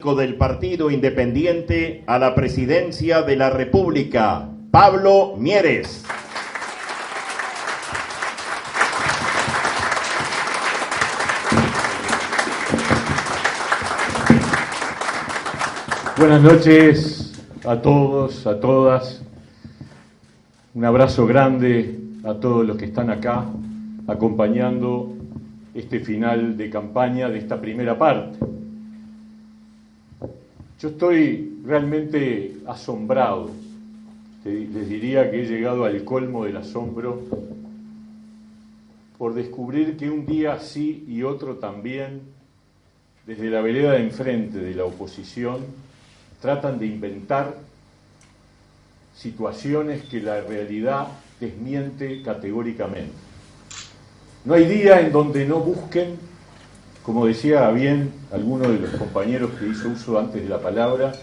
Del Partido Independiente a la presidencia de la República, Pablo Mieres. Buenas noches a todos, a todas. Un abrazo grande a todos los que están acá acompañando este final de campaña de esta primera parte. Yo estoy realmente asombrado, les diría que he llegado al colmo del asombro por descubrir que un día sí y otro también, desde la vereda de enfrente de la oposición, tratan de inventar situaciones que la realidad desmiente categóricamente. No hay día en donde no busquen, como decía bien alguno de los compañeros que hizo uso antes de la palabra,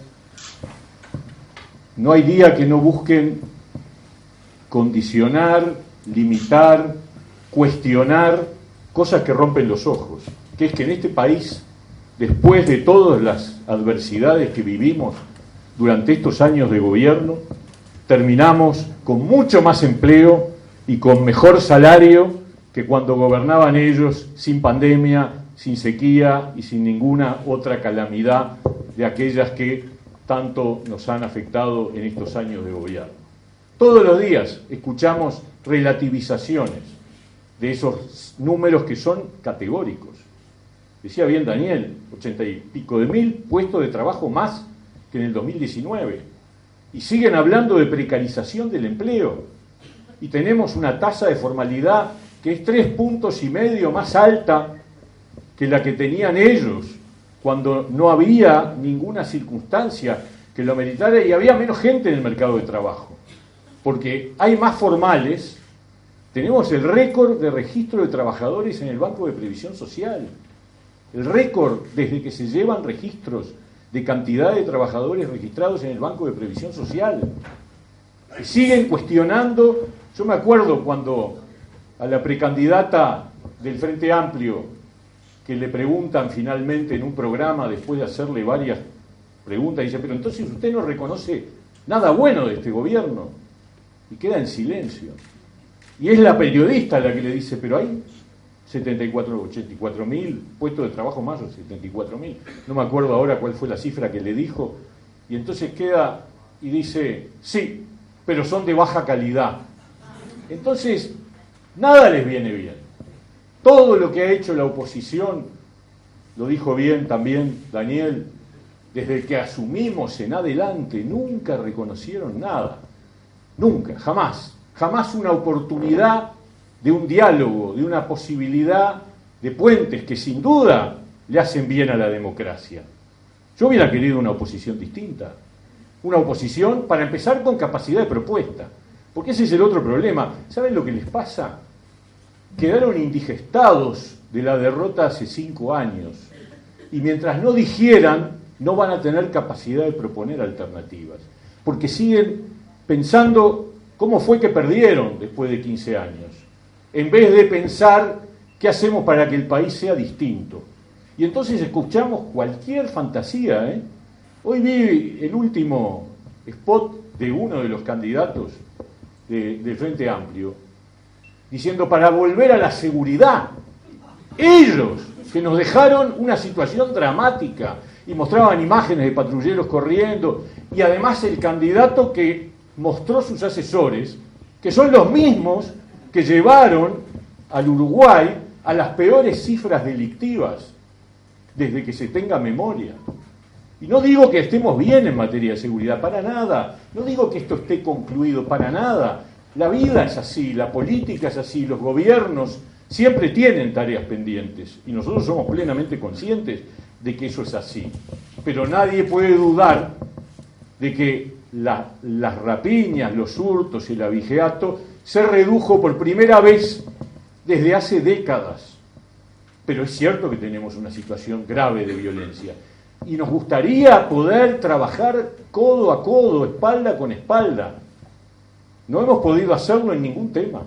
no hay día que no busquen condicionar, limitar, cuestionar cosas que rompen los ojos, que es que en este país, después de todas las adversidades que vivimos durante estos años de gobierno, terminamos con mucho más empleo y con mejor salario que cuando gobernaban ellos, sin pandemia, sin sequía y sin ninguna otra calamidad de aquellas que tanto nos han afectado en estos años de gobierno. Todos los días escuchamos relativizaciones de esos números que son categóricos. Decía bien Daniel, 80 y pico de mil puestos de trabajo más que en el 2019. Y siguen hablando de precarización del empleo. Y tenemos una tasa de formalidad que es 3,5 puntos más alta que la que tenían ellos, cuando no había ninguna circunstancia que lo meritara y había menos gente en el mercado de trabajo. Porque hay más formales, tenemos el récord de registro de trabajadores en el Banco de Previsión Social, el récord desde que se llevan registros de cantidad de trabajadores registrados en el Banco de Previsión Social. Y siguen cuestionando. Yo me acuerdo cuando a la precandidata del Frente Amplio, que le preguntan finalmente en un programa, después de hacerle varias preguntas, dice, pero entonces usted no reconoce nada bueno de este gobierno, y queda en silencio. Y es la periodista la que le dice, pero hay 84 mil puestos de trabajo más, o 74 mil, no me acuerdo ahora cuál fue la cifra que le dijo, y entonces queda y dice, sí, pero son de baja calidad. Entonces, nada les viene bien. Todo lo que ha hecho la oposición, lo dijo bien también Daniel, desde que asumimos en adelante, nunca reconocieron nada. Nunca, jamás. Jamás una oportunidad de un diálogo, de una posibilidad de puentes que sin duda le hacen bien a la democracia. Yo hubiera querido una oposición distinta. Una oposición, para empezar, con capacidad de propuesta. Porque ese es el otro problema. ¿Saben lo que les pasa? Quedaron indigestados de la derrota hace 5 años y mientras no digieran no van a tener capacidad de proponer alternativas, porque siguen pensando cómo fue que perdieron después de 15 años, en vez de pensar qué hacemos para que el país sea distinto. Y entonces escuchamos cualquier fantasía, Hoy vi el último spot de uno de los candidatos del Frente Amplio, diciendo para volver a la seguridad. Ellos, que nos dejaron una situación dramática y mostraban imágenes de patrulleros corriendo, y además el candidato que mostró sus asesores, que son los mismos que llevaron al Uruguay a las peores cifras delictivas desde que se tenga memoria. Y no digo que estemos bien en materia de seguridad, para nada. No digo que esto esté concluido, para nada. La vida es así, la política es así, los gobiernos siempre tienen tareas pendientes y nosotros somos plenamente conscientes de que eso es así. Pero nadie puede dudar de que las rapiñas, los hurtos y el abigeato se redujo por primera vez desde hace décadas. Pero es cierto que tenemos una situación grave de violencia y nos gustaría poder trabajar codo a codo, espalda con espalda. No hemos podido hacerlo en ningún tema.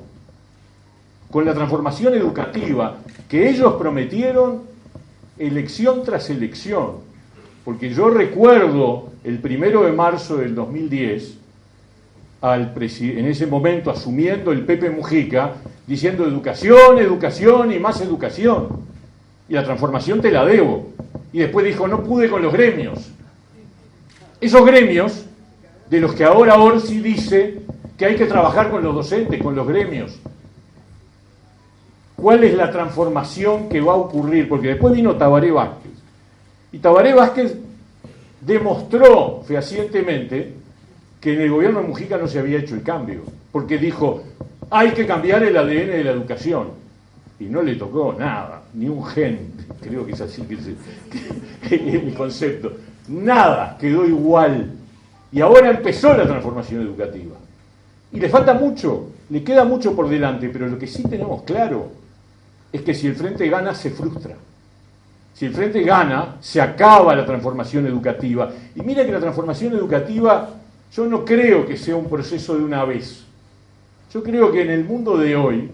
Con la transformación educativa que ellos prometieron elección tras elección, Porque yo recuerdo el 1 de marzo del 2010, en ese momento asumiendo el Pepe Mujica, diciendo educación, educación y más educación. Y la transformación te la debo. Y después dijo, no pude con los gremios. Esos gremios, de los que ahora Orsi dice que hay que trabajar con los docentes, con los gremios. ¿Cuál es la transformación que va a ocurrir? Porque después vino Tabaré Vázquez. Y Tabaré Vázquez demostró fehacientemente que en el gobierno de Mujica no se había hecho el cambio, porque dijo, hay que cambiar el ADN de la educación. Y no le tocó nada, ni un gen, creo que es así que es el concepto. Nada, quedó igual. Y ahora empezó la transformación educativa. Y le falta mucho, le queda mucho por delante, pero lo que sí tenemos claro es que si el Frente gana, se frustra. Si el Frente gana, se acaba la transformación educativa. Y mira que la transformación educativa, yo no creo que sea un proceso de una vez. Yo creo que en el mundo de hoy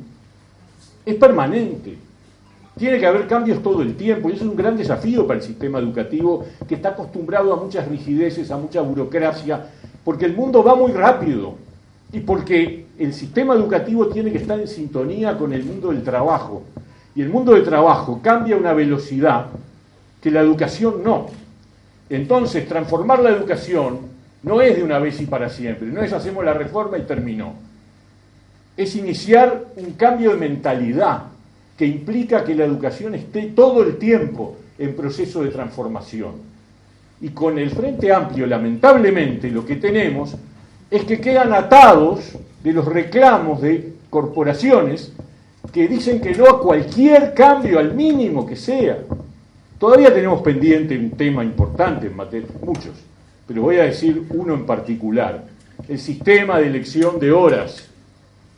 es permanente. Tiene que haber cambios todo el tiempo, y eso es un gran desafío para el sistema educativo, que está acostumbrado a muchas rigideces, a mucha burocracia, porque el mundo va muy rápido, y porque el sistema educativo tiene que estar en sintonía con el mundo del trabajo. Y el mundo del trabajo cambia a una velocidad que la educación no. Entonces, transformar la educación no es de una vez y para siempre, no es hacemos la reforma y terminó. Es iniciar un cambio de mentalidad que implica que la educación esté todo el tiempo en proceso de transformación. Y con el Frente Amplio, lamentablemente, lo que tenemos es que quedan atados de los reclamos de corporaciones que dicen que no a cualquier cambio, al mínimo que sea. Todavía tenemos pendiente un tema importante en materia, muchos, pero voy a decir uno en particular. El sistema de elección de horas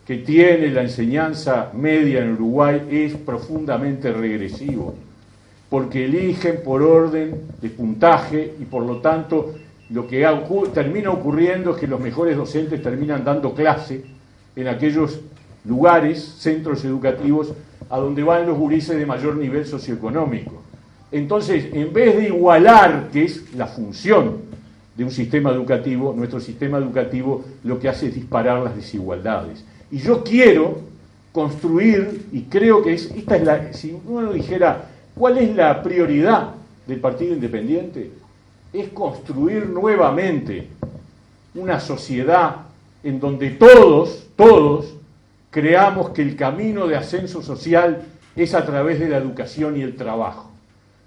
que tiene la enseñanza media en Uruguay es profundamente regresivo, porque eligen por orden de puntaje y por lo tanto lo que termina ocurriendo es que los mejores docentes terminan dando clase en aquellos lugares, centros educativos, a donde van los gurises de mayor nivel socioeconómico. Entonces, en vez de igualar, que es la función de un sistema educativo, nuestro sistema educativo lo que hace es disparar las desigualdades. Y yo quiero construir, y creo que esta es la, si uno dijera, ¿cuál es la prioridad del Partido Independiente? Es construir nuevamente una sociedad en donde todos creamos que el camino de ascenso social es a través de la educación y el trabajo.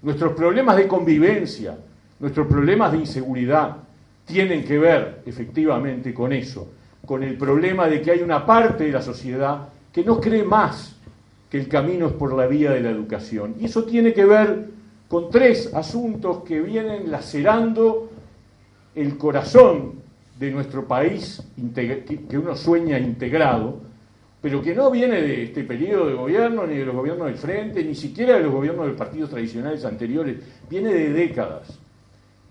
Nuestros problemas de convivencia, nuestros problemas de inseguridad tienen que ver efectivamente con eso, con el problema de que hay una parte de la sociedad que no cree más que el camino es por la vía de la educación. Y eso tiene que ver con tres asuntos que vienen lacerando el corazón de nuestro país, que uno sueña integrado, pero que no viene de este periodo de gobierno, ni de los gobiernos del Frente, ni siquiera de los gobiernos de partidos tradicionales anteriores, viene de décadas,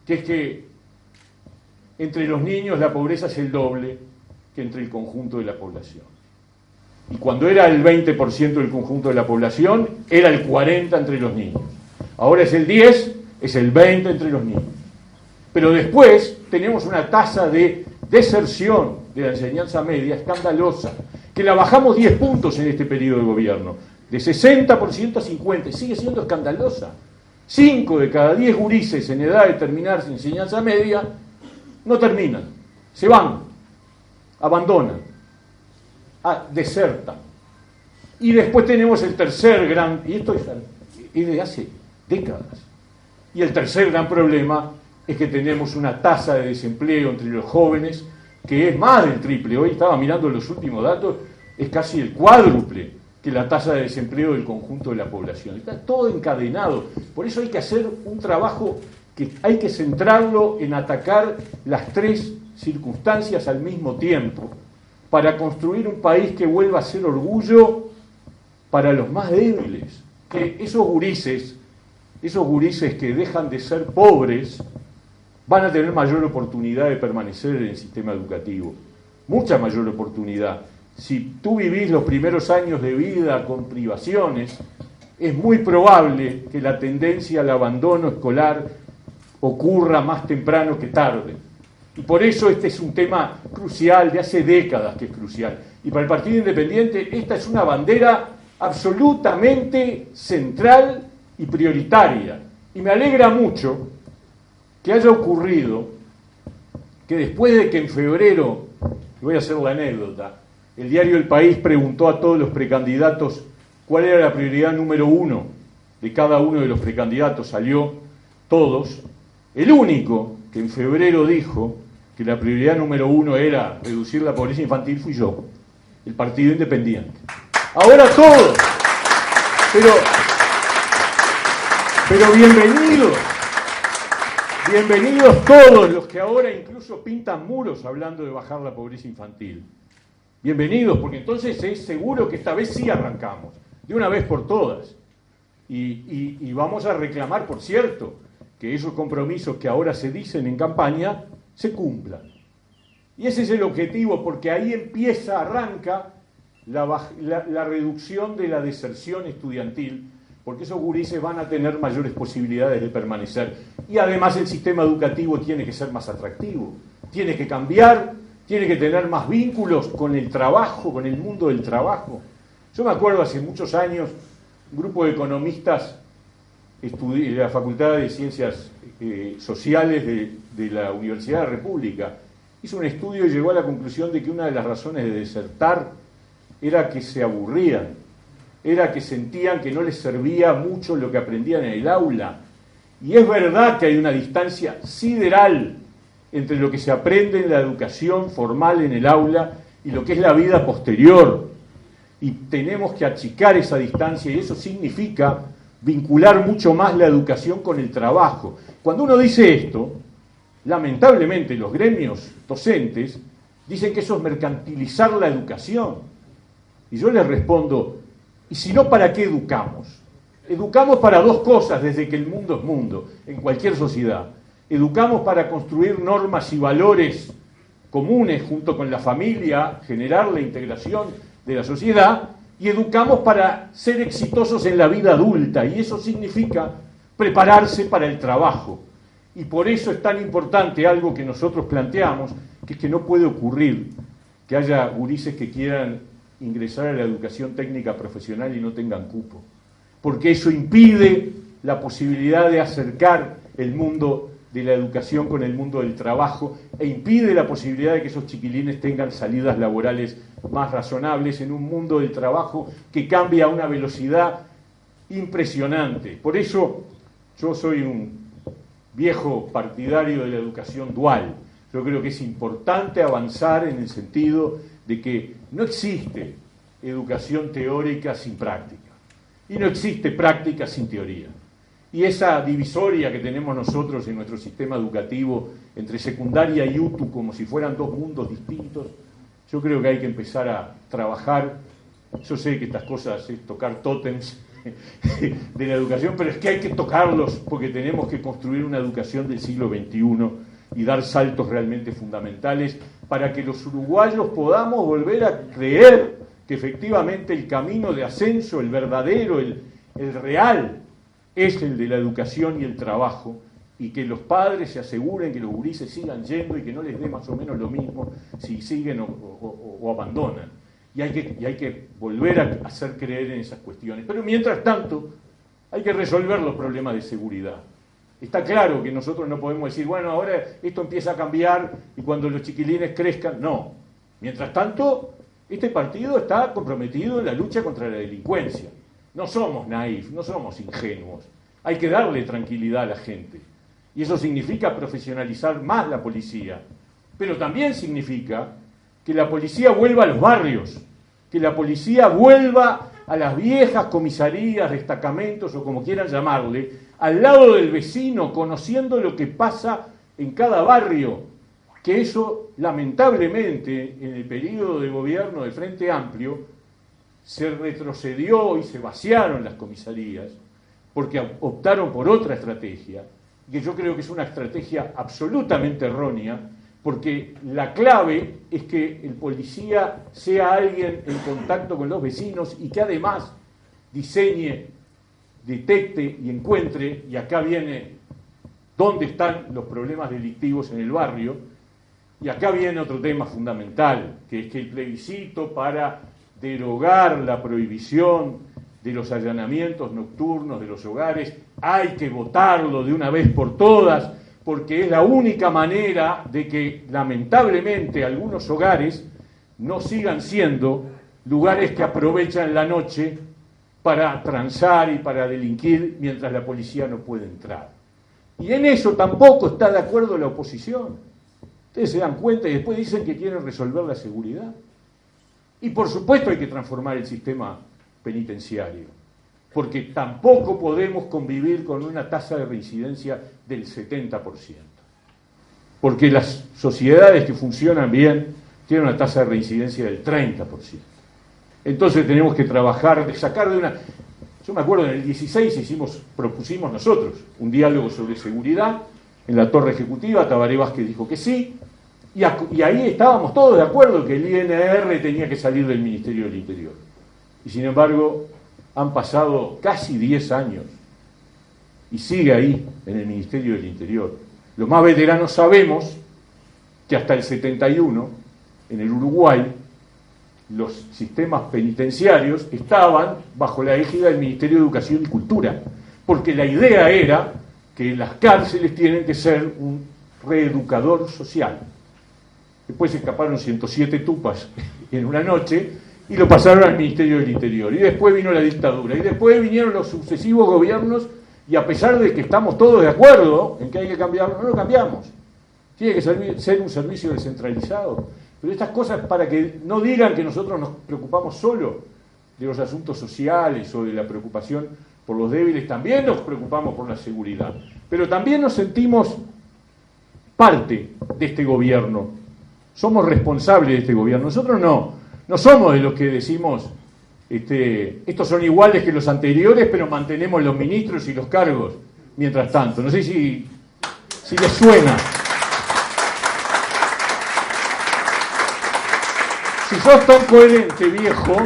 que es que entre los niños la pobreza es el doble que entre el conjunto de la población. Y cuando era el 20% del conjunto de la población, era el 40% entre los niños. Ahora es el 10%, es el 20% entre los niños. Pero después tenemos una tasa de deserción de la enseñanza media escandalosa, que la bajamos 10 puntos en este periodo de gobierno, de 60% a 50%, sigue siendo escandalosa. 5 de cada 10 gurises en edad de terminar su enseñanza media no terminan, se van, abandonan, desertan. Y después tenemos el tercer gran, y esto es de hace décadas, y el tercer gran problema es que tenemos una tasa de desempleo entre los jóvenes que es más del triple. Hoy estaba mirando los últimos datos, es casi el cuádruple que la tasa de desempleo del conjunto de la población. Está todo encadenado. Por eso hay que hacer un trabajo que hay que centrarlo en atacar las tres circunstancias al mismo tiempo para construir un país que vuelva a ser orgullo para los más débiles. Que esos gurises que dejan de ser pobres van a tener mayor oportunidad de permanecer en el sistema educativo, mucha mayor oportunidad. Si tú vivís los primeros años de vida con privaciones, es muy probable que la tendencia al abandono escolar ocurra más temprano que tarde. Y por eso este es un tema crucial, de hace décadas que es crucial. Y para el Partido Independiente esta es una bandera absolutamente central y prioritaria. Y me alegra mucho que haya ocurrido que después de que en febrero, voy a hacer la anécdota, el diario El País preguntó a todos los precandidatos cuál era la prioridad número 1 de cada uno de los precandidatos, salió todos, el único que en febrero dijo que la prioridad número 1 era reducir la pobreza infantil fui yo, el Partido Independiente. Ahora todos, pero bienvenidos todos los que ahora incluso pintan muros hablando de bajar la pobreza infantil. Bienvenidos, porque entonces es seguro que esta vez sí arrancamos, de una vez por todas. Y vamos a reclamar, por cierto, que esos compromisos que ahora se dicen en campaña se cumplan. Y ese es el objetivo, porque ahí arranca la reducción de la deserción estudiantil, porque esos gurises van a tener mayores posibilidades de permanecer. Y además el sistema educativo tiene que ser más atractivo, tiene que cambiar, tiene que tener más vínculos con el trabajo, con el mundo del trabajo. Yo me acuerdo hace muchos años, un grupo de economistas de la Facultad de Ciencias Sociales de la Universidad de la República hizo un estudio y llegó a la conclusión de que una de las razones de desertar era que se aburrían, era que sentían que no les servía mucho lo que aprendían en el aula. Y es verdad que hay una distancia sideral entre lo que se aprende en la educación formal en el aula y lo que es la vida posterior. Y tenemos que achicar esa distancia, y eso significa vincular mucho más la educación con el trabajo. Cuando uno dice esto, lamentablemente los gremios docentes dicen que eso es mercantilizar la educación. Y yo les respondo, ¿y si no, para qué educamos? Educamos para dos cosas desde que el mundo es mundo, en cualquier sociedad. Educamos para construir normas y valores comunes junto con la familia, generar la integración de la sociedad, y educamos para ser exitosos en la vida adulta, y eso significa prepararse para el trabajo. Y por eso es tan importante algo que nosotros planteamos, que es que no puede ocurrir que haya gurises que quieran ingresar a la educación técnica profesional y no tengan cupo, porque eso impide la posibilidad de acercar el mundo de la educación con el mundo del trabajo e impide la posibilidad de que esos chiquilines tengan salidas laborales más razonables en un mundo del trabajo que cambia a una velocidad impresionante. Por eso yo soy un viejo partidario de la educación dual. Yo creo que es importante avanzar en el sentido de que no existe educación teórica sin práctica y no existe práctica sin teoría. Y esa divisoria que tenemos nosotros en nuestro sistema educativo entre secundaria y UTU como si fueran dos mundos distintos, yo creo que hay que empezar a trabajar. Yo sé que estas cosas es tocar tótems de la educación, pero es que hay que tocarlos porque tenemos que construir una educación del siglo XXI y dar saltos realmente fundamentales para que los uruguayos podamos volver a creer que efectivamente el camino de ascenso, el verdadero, el real, es el de la educación y el trabajo, y que los padres se aseguren que los gurises sigan yendo y que no les dé más o menos lo mismo si siguen o abandonan. Y hay que volver a hacer creer en esas cuestiones. Pero mientras tanto, hay que resolver los problemas de seguridad. Está claro que nosotros no podemos decir, bueno, ahora esto empieza a cambiar y cuando los chiquilines crezcan, no. Mientras tanto, este partido está comprometido en la lucha contra la delincuencia. No somos naif, no somos ingenuos. Hay que darle tranquilidad a la gente. Y eso significa profesionalizar más la policía. Pero también significa que la policía vuelva a los barrios, que la policía vuelva a las viejas comisarías, destacamentos o como quieran llamarle, al lado del vecino, conociendo lo que pasa en cada barrio. Que eso, lamentablemente, en el periodo de gobierno del Frente Amplio, se retrocedió y se vaciaron las comisarías porque optaron por otra estrategia, que yo creo que es una estrategia absolutamente errónea, porque la clave es que el policía sea alguien en contacto con los vecinos y que además diseñe, detecte y encuentre, y acá viene dónde están los problemas delictivos en el barrio. Y acá viene otro tema fundamental, que es que el plebiscito para derogar la prohibición de los allanamientos nocturnos de los hogares, hay que votarlo de una vez por todas, porque es la única manera de que, lamentablemente, algunos hogares no sigan siendo lugares que aprovechan la noche para transar y para delinquir mientras la policía no puede entrar. Y en eso tampoco está de acuerdo la oposición. Ustedes se dan cuenta y después dicen que quieren resolver la seguridad. Y por supuesto hay que transformar el sistema penitenciario, porque tampoco podemos convivir con una tasa de reincidencia del 70%. Porque las sociedades que funcionan bien tienen una tasa de reincidencia del 30%. Entonces tenemos que trabajar, de sacar de una... Yo me acuerdo en el 16 propusimos nosotros un diálogo sobre seguridad en la Torre Ejecutiva, Tabaré Vázquez dijo que sí, y ahí estábamos todos de acuerdo que el INR tenía que salir del Ministerio del Interior. Y sin embargo, han pasado casi 10 años y sigue ahí en el Ministerio del Interior. Los más veteranos sabemos que hasta el 71, en el Uruguay, los sistemas penitenciarios estaban bajo la égida del Ministerio de Educación y Cultura, porque la idea era que las cárceles tienen que ser un reeducador social. Después se escaparon 107 tupas en una noche y lo pasaron al Ministerio del Interior. Y después vino la dictadura. Y después vinieron los sucesivos gobiernos y a pesar de que estamos todos de acuerdo en que hay que cambiarlo, no lo cambiamos. Tiene que ser un servicio descentralizado. Pero estas cosas, para que no digan que nosotros nos preocupamos solo de los asuntos sociales o de la preocupación por los débiles, también nos preocupamos por la seguridad. Pero también nos sentimos parte de este gobierno. Somos responsables de este gobierno. Nosotros no somos de los que decimos, estos son iguales que los anteriores, pero mantenemos los ministros y los cargos mientras tanto. No sé si les suena. Si sos tan coherente, viejo,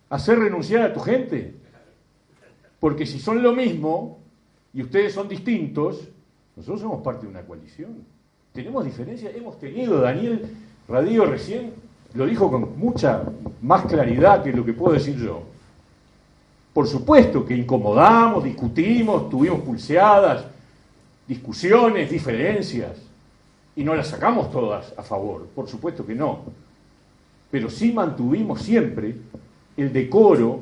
hacer renunciar a tu gente. Porque si son lo mismo y ustedes son distintos, nosotros somos parte de una coalición. Tenemos diferencias, hemos tenido, Daniel Radío recién lo dijo con mucha más claridad que lo que puedo decir yo. Por supuesto que incomodamos, discutimos, tuvimos pulseadas, discusiones, diferencias, y no las sacamos todas a favor, por supuesto que no. Pero sí mantuvimos siempre el decoro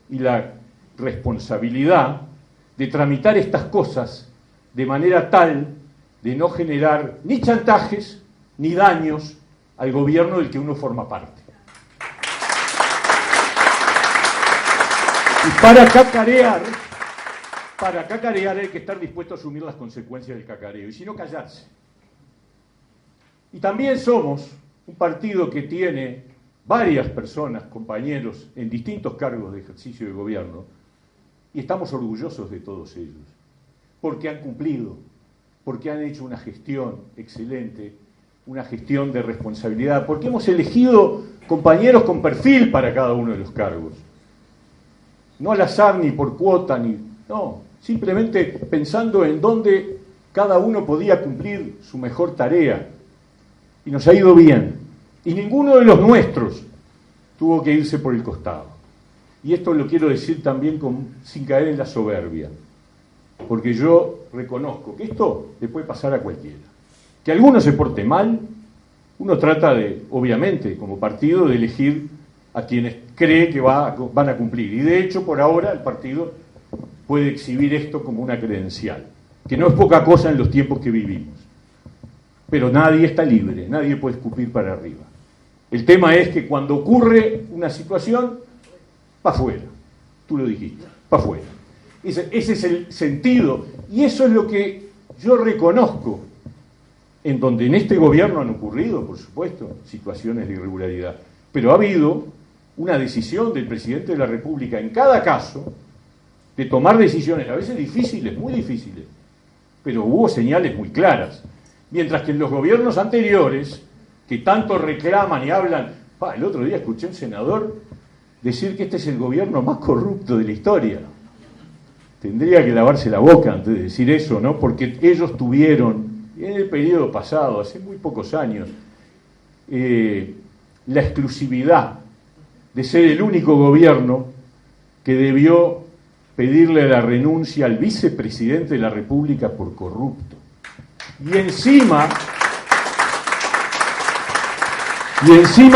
y la responsabilidad de tramitar estas cosas de manera tal de no generar ni chantajes ni daños al gobierno del que uno forma parte. Y para cacarear hay que estar dispuesto a asumir las consecuencias del cacareo, y si no, callarse. Y también somos un partido que tiene varias personas, compañeros, en distintos cargos de ejercicio de gobierno, y estamos orgullosos de todos ellos, porque han cumplido, porque han hecho una gestión excelente, una gestión de responsabilidad, porque hemos elegido compañeros con perfil para cada uno de los cargos. No al azar, ni por cuota, no, simplemente pensando en dónde cada uno podía cumplir su mejor tarea. Y nos ha ido bien. Y ninguno de los nuestros tuvo que irse por el costado. Y esto lo quiero decir también sin caer en la soberbia, porque yo reconozco que esto le puede pasar a cualquiera. Que alguno se porte mal, uno trata de, obviamente, como partido, de elegir a quienes cree que van a cumplir. Y de hecho, por ahora, el partido puede exhibir esto como una credencial, que no es poca cosa en los tiempos que vivimos. Pero nadie está libre, nadie puede escupir para arriba. El tema es que cuando ocurre una situación, para afuera. Tú lo dijiste, para afuera. Ese es el sentido, y eso es lo que yo reconozco, en donde en este gobierno han ocurrido, por supuesto, situaciones de irregularidad, pero ha habido una decisión del presidente de la República en cada caso de tomar decisiones, a veces difíciles, muy difíciles, pero hubo señales muy claras. Mientras que en los gobiernos anteriores, que tanto reclaman y hablan, el otro día escuché a un senador decir que este es el gobierno más corrupto de la historia. tendría que lavarse la boca antes de decir eso, ¿no? Porque ellos tuvieron, en el periodo pasado, hace muy pocos años, la exclusividad de ser el único gobierno que debió pedirle la renuncia al vicepresidente de la República por corrupto. Y encima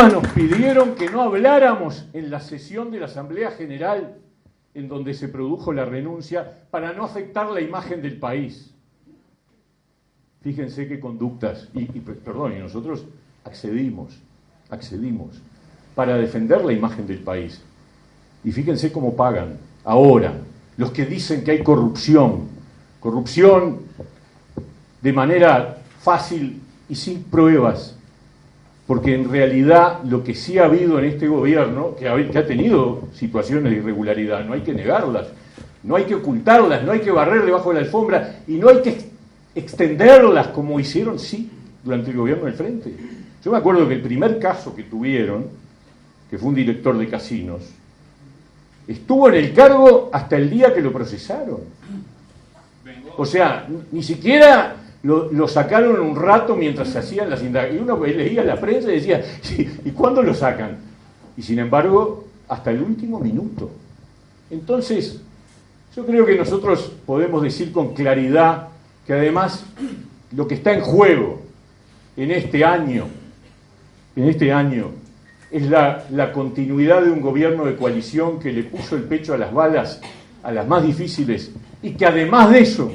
nos pidieron que no habláramos en la sesión de la Asamblea General en donde se produjo la renuncia para no afectar la imagen del país. Fíjense qué conductas, y nosotros accedimos para defender la imagen del país. Y fíjense cómo pagan ahora los que dicen que hay corrupción de manera fácil y sin pruebas, porque en realidad lo que sí ha habido en este gobierno, que ha tenido situaciones de irregularidad, no hay que negarlas, no hay que ocultarlas, no hay que barrer debajo de la alfombra y no hay que extenderlas como hicieron, sí, durante el gobierno del Frente. Yo me acuerdo que el primer caso que tuvieron, que fue un director de casinos, estuvo en el cargo hasta el día que lo procesaron. O sea, ni siquiera lo sacaron un rato mientras se hacían las indagaciones. Y uno leía la prensa y decía, sí, ¿y cuándo lo sacan? Y sin embargo, hasta el último minuto. Entonces, yo creo que nosotros podemos decir con claridad que además lo que está en juego en este año es la continuidad de un gobierno de coalición que le puso el pecho a las balas, a las más difíciles, y que además de eso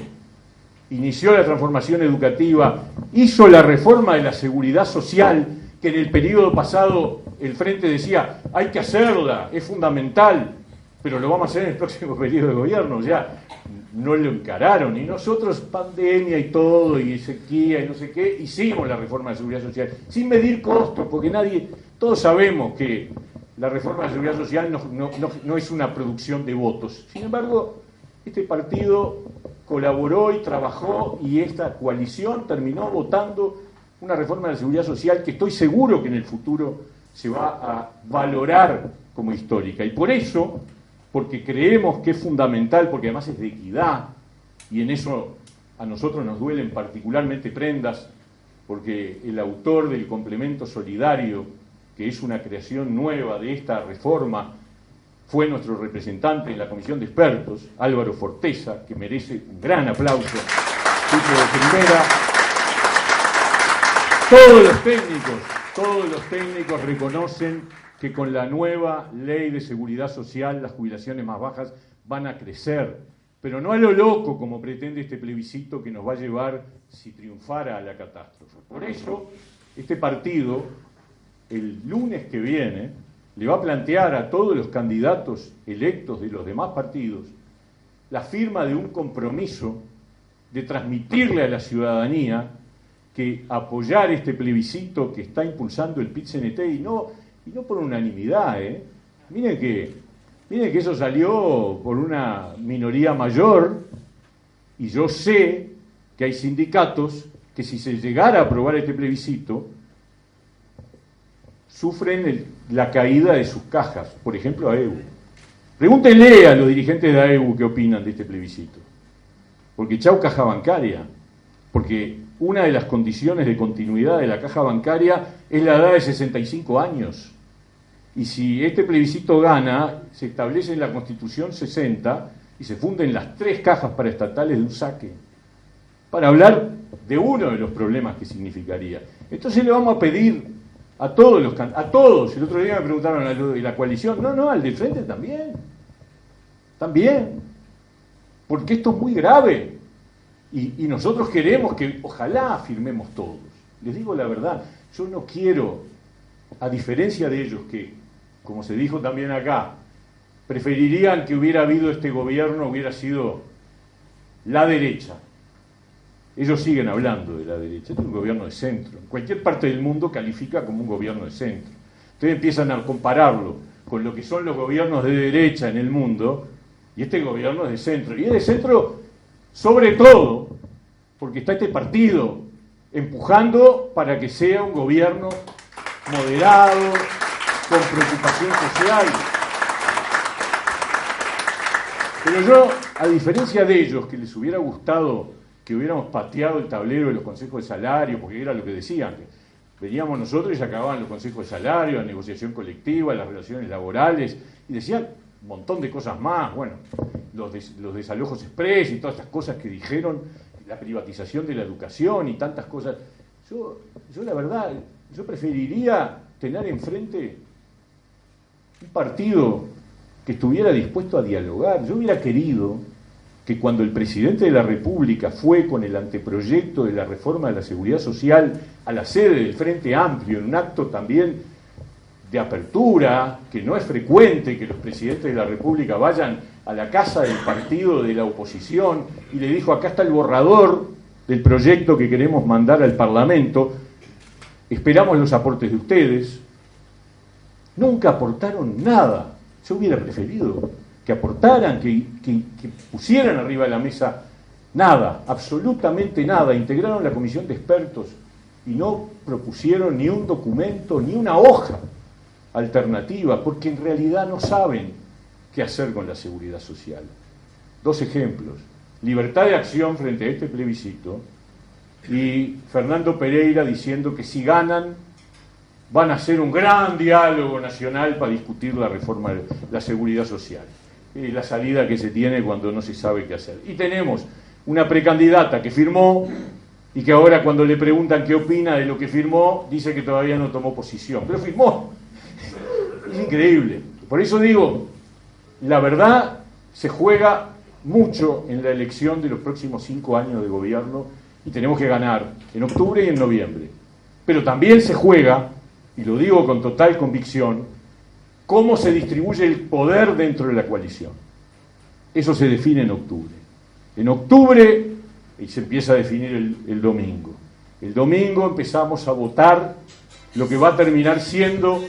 inició la transformación educativa, hizo la reforma de la seguridad social, que en el periodo pasado el Frente decía, hay que hacerla, es fundamental, pero lo vamos a hacer en el próximo periodo de gobierno. O sea, no lo encararon, y nosotros, pandemia y todo, y sequía y no sé qué, hicimos la reforma de la seguridad social, sin medir costos, porque todos sabemos que la reforma de la seguridad social no es una producción de votos. Sin embargo, este partido colaboró y trabajó, y esta coalición terminó votando una reforma de la seguridad social que estoy seguro que en el futuro se va a valorar como histórica. Y por eso, porque creemos que es fundamental, porque además es de equidad, y en eso a nosotros nos duelen particularmente prendas, porque el autor del complemento solidario, que es una creación nueva de esta reforma, fue nuestro representante en la comisión de expertos, Álvaro Forteza, que merece un gran aplauso, tipo de primera. Todos los técnicos reconocen que con la nueva ley de seguridad social las jubilaciones más bajas van a crecer, pero no a lo loco como pretende este plebiscito que nos va a llevar, si triunfara, a la catástrofe. Por eso, este partido, el lunes que viene, le va a plantear a todos los candidatos electos de los demás partidos la firma de un compromiso de transmitirle a la ciudadanía que apoyar este plebiscito que está impulsando el PIT-CNT, y no por unanimidad, Miren que eso salió por una minoría mayor, y yo sé que hay sindicatos que, si se llegara a aprobar este plebiscito, sufren la caída de sus cajas, por ejemplo AEU. Pregúntenle a los dirigentes de AEU qué opinan de este plebiscito. Porque chau caja bancaria, porque una de las condiciones de continuidad de la caja bancaria es la edad de 65 años. Y si este plebiscito gana, se establece en la Constitución 60 y se funden las 3 cajas paraestatales de un saque, para hablar de uno de los problemas que significaría. Entonces le vamos a pedir a todos, el otro día me preguntaron a lo de la coalición, no, al de Frente también, porque esto es muy grave, y nosotros queremos que ojalá firmemos todos. Les digo la verdad, yo no quiero, a diferencia de ellos que, como se dijo también acá, preferirían que hubiera habido este gobierno, hubiera sido la derecha. Ellos siguen hablando de la derecha. Este es un gobierno de centro. En cualquier parte del mundo califica como un gobierno de centro. Ustedes empiezan a compararlo con lo que son los gobiernos de derecha en el mundo, y este gobierno es de centro. Y es de centro sobre todo porque está este partido empujando para que sea un gobierno moderado, con preocupación social. Pero yo, a diferencia de ellos, que les hubiera gustado que hubiéramos pateado el tablero de los consejos de salario, porque era lo que decían, que veníamos nosotros y se acababan los consejos de salario, la negociación colectiva, las relaciones laborales, y decían un montón de cosas más, bueno, los desalojos express y todas estas cosas que dijeron, la privatización de la educación y tantas cosas. Yo la verdad, yo preferiría tener enfrente un partido que estuviera dispuesto a dialogar. Yo hubiera querido que cuando el presidente de la República fue con el anteproyecto de la reforma de la Seguridad Social a la sede del Frente Amplio, en un acto también de apertura, que no es frecuente que los presidentes de la República vayan a la casa del partido de la oposición, y le dijo: acá está el borrador del proyecto que queremos mandar al Parlamento, esperamos los aportes de ustedes. Nunca aportaron nada. Yo hubiera preferido que aportaran, que pusieran arriba de la mesa nada, absolutamente nada. Integraron la comisión de expertos y no propusieron ni un documento, ni una hoja alternativa, porque en realidad no saben qué hacer con la seguridad social. Dos ejemplos: libertad de acción frente a este plebiscito, y Fernando Pereira diciendo que si ganan van a hacer un gran diálogo nacional para discutir la reforma de la seguridad social. La salida que se tiene cuando no se sabe qué hacer. Y tenemos una precandidata que firmó y que ahora, cuando le preguntan qué opina de lo que firmó, dice que todavía no tomó posición, pero firmó. Es increíble. Por eso digo, la verdad se juega mucho en la elección de los próximos 5 años de gobierno, y tenemos que ganar en octubre y en noviembre. Pero también se juega, y lo digo con total convicción, cómo se distribuye el poder dentro de la coalición. Eso se define en octubre. En octubre, y se empieza a definir el domingo. El domingo empezamos a votar lo que va a terminar siendo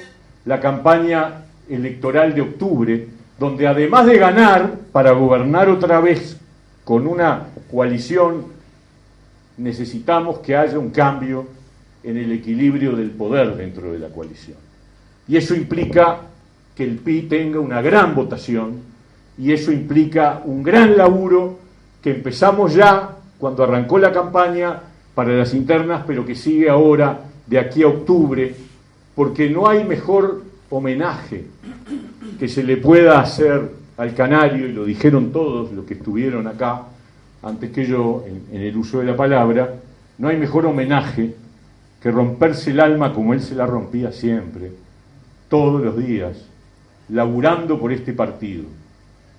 la campaña electoral de octubre, donde además de ganar para gobernar otra vez con una coalición, necesitamos que haya un cambio en el equilibrio del poder dentro de la coalición. Y eso implica que el PI tenga una gran votación, y eso implica un gran laburo que empezamos ya cuando arrancó la campaña para las internas, pero que sigue ahora de aquí a octubre, porque no hay mejor homenaje que se le pueda hacer al canario, y lo dijeron todos los que estuvieron acá antes que yo en el uso de la palabra. No hay mejor homenaje que romperse el alma como él se la rompía siempre, todos los días, laburando por este partido,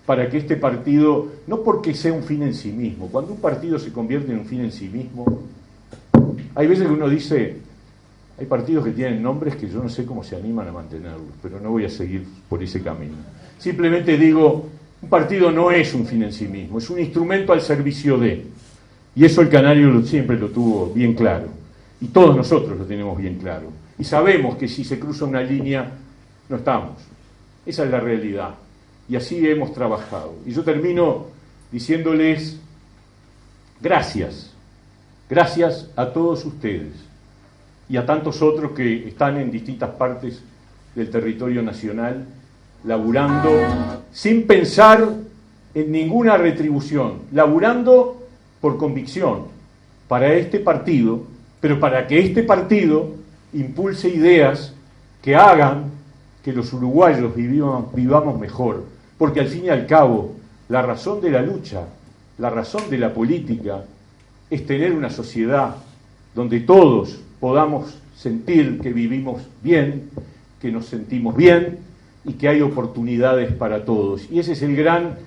para que este partido, no porque sea un fin en sí mismo, cuando un partido se convierte en un fin en sí mismo, hay veces que uno dice, hay partidos que tienen nombres que yo no sé cómo se animan a mantenerlos, pero no voy a seguir por ese camino. Simplemente digo, un partido no es un fin en sí mismo, es un instrumento al servicio de, y eso el canario siempre lo tuvo bien claro, y todos nosotros lo tenemos bien claro, y sabemos que si se cruza una línea, no estamos. Esa es la realidad, y así hemos trabajado. Y yo termino diciéndoles gracias, gracias a todos ustedes, y a tantos otros que están en distintas partes del territorio nacional, laburando sin pensar en ninguna retribución, laburando por convicción para este partido, pero para que este partido impulse ideas que hagan que los uruguayos vivamos mejor, porque al fin y al cabo la razón de la lucha, la razón de la política es tener una sociedad donde todos podamos sentir que vivimos bien, que nos sentimos bien y que hay oportunidades para todos. Y ese es el gran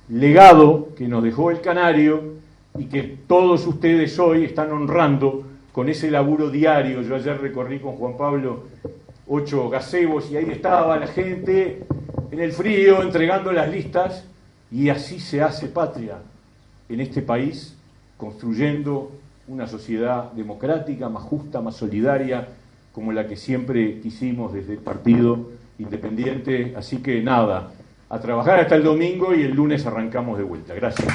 legado que nos dejó el canario y que todos ustedes hoy están honrando con ese laburo diario. Yo ayer recorrí con Juan Pablo 8 gazebos y ahí estaba la gente en el frío entregando las listas, y así se hace patria en este país, construyendo una sociedad democrática, más justa, más solidaria, como la que siempre quisimos desde el Partido Independiente. Así que nada, a trabajar hasta el domingo, y el lunes arrancamos de vuelta. Gracias.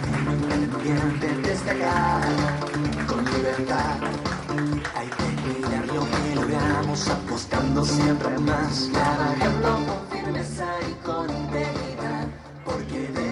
independiente, destacar con libertad. Hay que cuidar lo que logramos, apostando siempre más, trabajando con firmeza y con integridad, porque de